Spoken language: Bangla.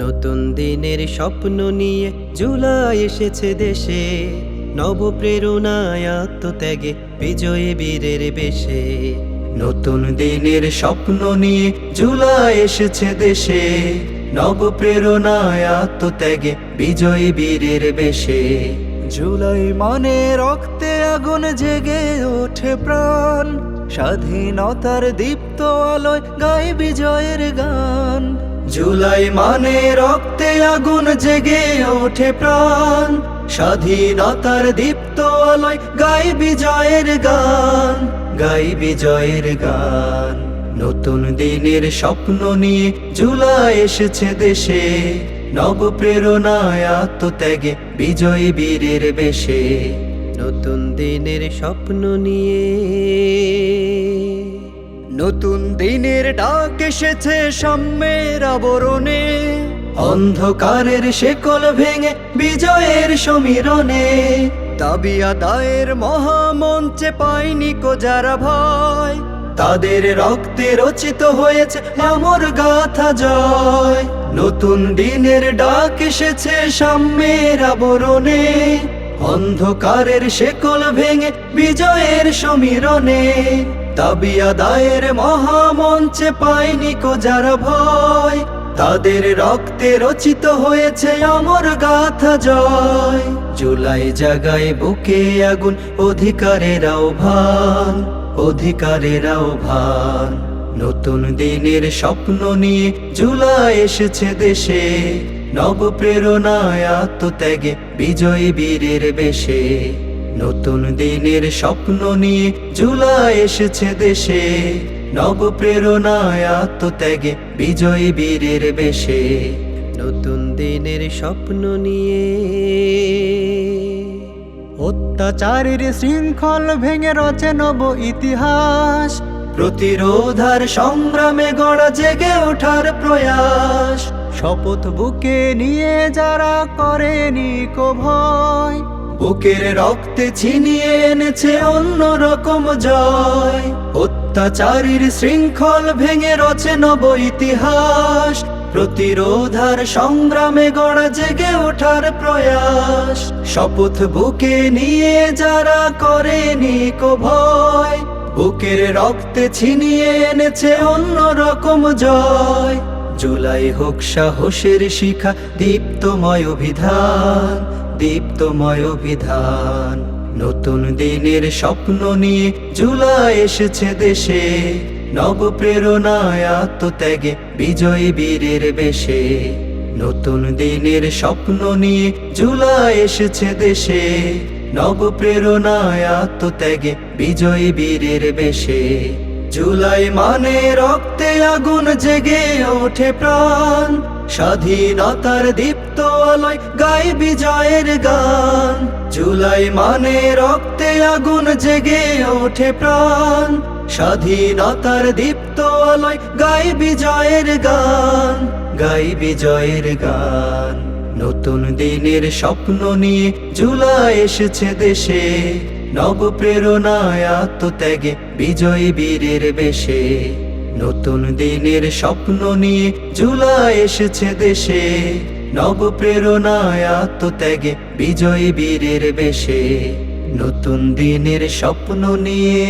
নতুন দিনের স্বপ্ন নিয়ে জুলাই এসেছে দেশে, নবপ্রেরণায় আত্মত্যাগে বিজয়ী বীরের বেশে। নতুন দিনের স্বপ্ন নিয়ে জুলাই এসেছে দেশে, নবপ্রেরণায় আত্মত্যাগে বিজয়ী বীরের বেশে। জুলাই মানে রক্তে আগুন জেগে ওঠে প্রাণ, স্বাধীনতার দীপ্ত আলোয় গায় বিজয়ের গান। জুলাই মানে রক্তে আগুন জেগে ওঠে প্রাণ, স্বাধীনতার দীপ্ত আলোয় গায় বিজয়ের গান, গায় বিজয়ের গান। নতুন দিনের স্বপ্ন নিয়ে জুলাই এসেছে দেশে, নবপ্রেরণায় আত্মত্যাগে বিজয়ী বীরের বেশে। নতুন দিনের স্বপ্ন নিয়ে নতুন দিনের ডাক এসেছে সাম্যের আবরণে, অন্ধকারের শেকল ভেঙে বিজয়ের সমীরণে। দাবি আদায়ের মহামঞ্চে পায়নি কো যারা ভয়, তাদের রক্তে রচিত হয়েছে অমর গাথা জয়। নতুন দিনের ডাক এসেছে সাম্যের আবরণে, অন্ধকারের শেকল ভেঙে বিজয়ের সমীরণে। দাবি আদায়ের মহামঞ্চে পায়নি কো যারা ভয়, তাদের রক্তে রচিত হয়েছে অমর গাথা জয়। জুলাই জাগায় বুকে আগুন, অধিকারের আহ্বান, অধিকারের আহ্বান। নতুন দিনের স্বপ্ন নিয়ে জুলাই এসেছে দেশে, নবপ্রেরণায় আত্মত্যাগে বিজয়ী বীরের বেশে। নতুন দিনের স্বপ্ন নিয়ে জুলাই এসেছে দেশে, নবপ্রেরণায় আত্মত্যাগে বিজয়ী বীরের বেশে। নতুন দিনের স্বপ্ন নিয়ে অত্যাচারের শৃঙ্খল ভেঙে রচে নব ইতিহাস, প্রতিরোধার সংগ্রামে গড়া জেগে ওঠার প্রয়াস। শপথ বুকে নিয়ে যারা করেনি কো ভয়, বুকের রক্তে ছিনিয়ে এনেছে অন্য রকম জয়। অত্যাচারীর শৃঙ্খল ভেঙে রচে নব ইতিহাস, প্রতিরোধার সংগ্রামে গড়া জেগে ওঠার প্রয়াস। শপথ বুকে নিয়ে যারা করেনি কো ভয়, বুকের রক্তে ছিনিয়ে এনেছে অন্য রকম জয়। জুলাই হোক সাহসের শিখা, দীপ্তময় অভিধান, দীপ্তময় অভিধান। নতুন দিনের স্বপ্ন নিয়ে জুলাই এসেছে দেশে, নবপ্রেরণায় আত্মত্যাগে বিজয়ী বীরের বেশে। নতুন দিনের স্বপ্ন নিয়ে জুলাই এসেছে দেশে, নবপ্রেরণায় আত্মত্যাগে বিজয়ী বীরের বেশে। জুলাই মানে রক্তে আগুন জেগে ওঠে প্রাণ, স্বাধীনতার দীপ্ত আলোয় গায় বিজয়ের গান। জুলাই মানে রক্তে আগুন জেগে ওঠে প্রাণ, স্বাধীনতার দীপ্ত আলোয় গায় বিজয়ের গান, গায় বিজয়ের গান। নতুন দিনের স্বপ্ন নিয়ে জুলাই এসেছে দেশে, নবপ্রেরণায় আত্মত্যাগে বিজয়ী বীরের বেশে। নতুন দিনের স্বপ্ন নিয়ে জুলাই এসেছে দেশে, নবপ্রেরণায় আত্মত্যাগে বিজয়ী বীরের বেশে। নতুন দিনের স্বপ্ন নিয়ে